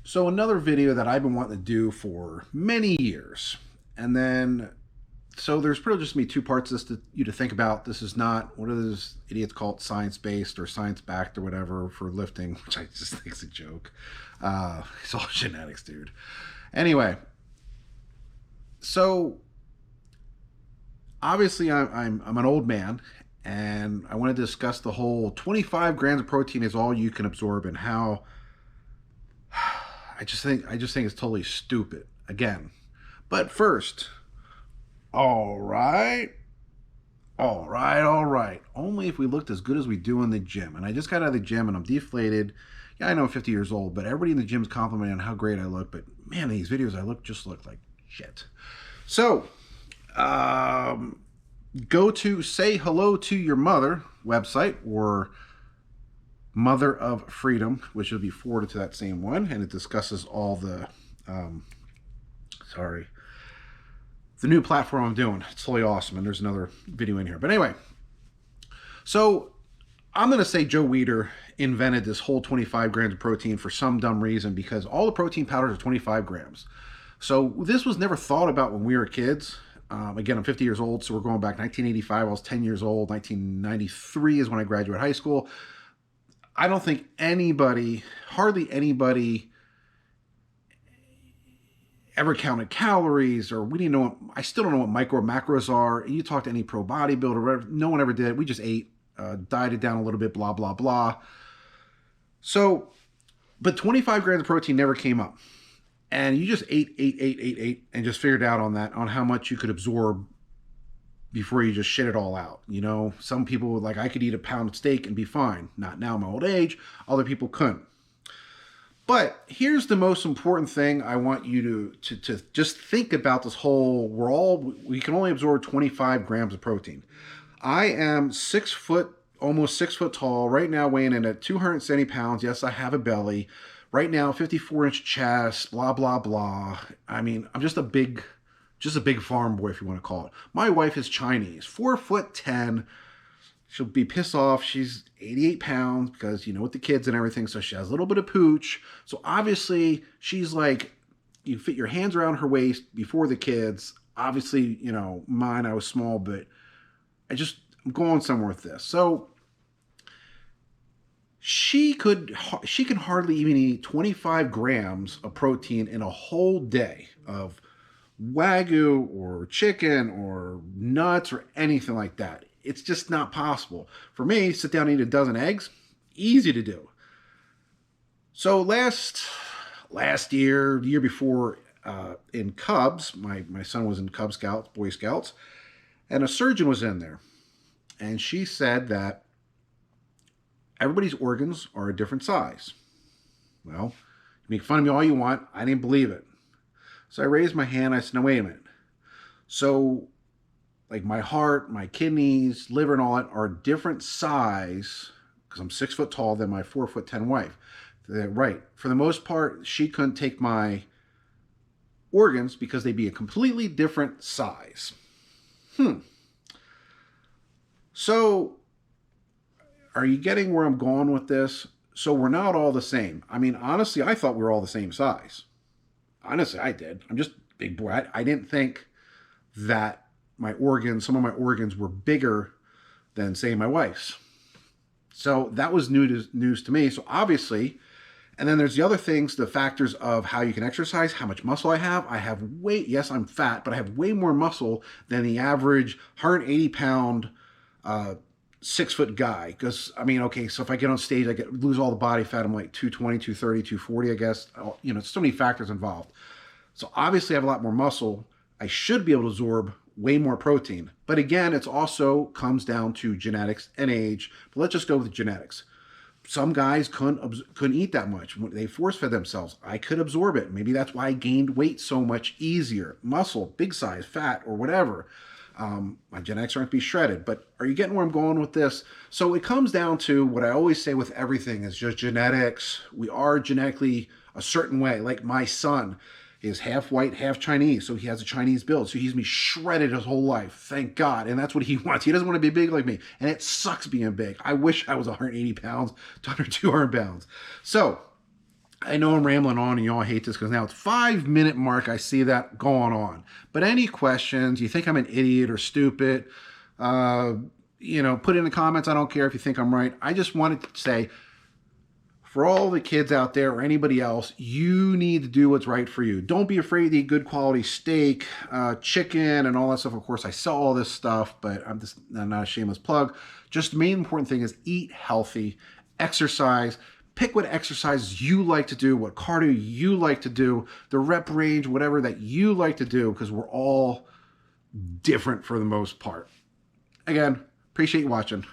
So another video that I've been wanting to do for many years, and then so there's pretty just me two parts of this to you to think about. This is not what are those idiots call it science based or science backed or whatever for lifting, which I just think is a joke. It's all genetics, dude. Anyway, so obviously I'm an old man, and I want to discuss the whole 25 grams of protein is all you can absorb and how I just think it's totally stupid again. But first, all right, all right. Only if we looked as good as we do in the gym. And I just got out of the gym and I'm deflated. Yeah, I know I'm 50 years old, but everybody in the gym's complimenting on how great I look. But man, these videos I look like shit. So, go to Say Hello to Your Mother website or Mother of Freedom, which will be forwarded to that same one, and it discusses all the, sorry, the new platform I'm doing. It's totally awesome, and there's another video in here. But anyway, so I'm going to say Joe Weider invented this whole 25 grams of protein for some dumb reason because all the protein powders are 25 grams. So this was never thought about when we were kids. Again, I'm 50 years old, so we're going back 1985. I was 10 years old. 1993 is when I graduated high school. I don't think anybody, hardly anybody, ever counted calories, or we didn't know. I still don't know what micro macros are. And you talk to any pro bodybuilder, no one ever did. We just ate, dieted down a little bit, blah, blah, blah. So, but 25 grams of protein never came up. And you just ate, and just figured out on how much you could absorb before you just shit it all out. You know, some people, like I could eat a pound of steak and be fine. Not now in my old age. Other people couldn't. But here's the most important thing I want you to just think about this whole, we can only absorb 25 grams of protein. I am 6 foot, almost 6 foot tall, right now weighing in at 270 pounds. Yes, I have a belly. Right now, 54-inch chest, blah, blah, blah. I mean, I'm just a big farm boy, if you want to call it. My wife is Chinese, 4'10". She'll be pissed off. She's 88 pounds because, you know, with the kids and everything, so she has a little bit of pooch. So obviously, she's like, you fit your hands around her waist before the kids. Obviously, you know, mine, I was small, but I'm going somewhere with this. So she can hardly even eat 25 grams of protein in a whole day of Wagyu or chicken or nuts or anything like that. It's just not possible. For me, sit down and eat a dozen eggs, easy to do. So last year, the year before, in Cubs, my son was in Cub Scouts, Boy Scouts, and a surgeon was in there. And she said that everybody's organs are a different size. Well, you make fun of me all you want. I didn't believe it. So I raised my hand. I said, no, wait a minute. So, like my heart, my kidneys, liver, and all that are a different size because I'm 6 foot tall than my 4'10" wife. They're right. For the most part, she couldn't take my organs because they'd be a completely different size. So, are you getting where I'm going with this? So we're not all the same. I mean, honestly, I thought we were all the same size. Honestly, I did. I'm just a big boy. I didn't think that some of my organs were bigger than, say, my wife's. So that was news to me. So obviously, and then there's the other things, the factors of how you can exercise, how much muscle I have. Yes, I'm fat, but I have way more muscle than the average 180 pound, 6 foot guy. Because, I mean, okay, so if I get on stage, lose all the body fat. I'm like 220, 230, 240, I guess. You know, so many factors involved. So obviously I have a lot more muscle. I should be able to absorb way more protein. But again, it also comes down to genetics and age. But let's just go with genetics. Some guys couldn't eat that much. They force-fed themselves. I could absorb it. Maybe that's why I gained weight so much easier. Muscle, big size, fat, or whatever. My genetics aren't to be shredded. But are you getting where I'm going with this? So it comes down to what I always say with everything is just genetics. We are genetically a certain way. Like my son is half white, half Chinese, so he has a Chinese build. So he's been shredded his whole life, thank God. And that's what he wants. He doesn't want to be big like me. And it sucks being big. I wish I was 180 pounds to 200 pounds. So I know I'm rambling on and y'all hate this because now it's 5 minute mark. I see that going on. But any questions, you think I'm an idiot or stupid, uh, put in the comments. I don't care if you think I'm right. I just wanted to say, for all the kids out there or anybody else, you need to do what's right for you. Don't be afraid to eat good quality steak, chicken, and all that stuff. Of course, I sell all this stuff, but I'm not a shameless plug. Just the main important thing is eat healthy, exercise. Pick what exercises you like to do, what cardio you like to do, the rep range, whatever that you like to do, because we're all different for the most part. Again, appreciate you watching.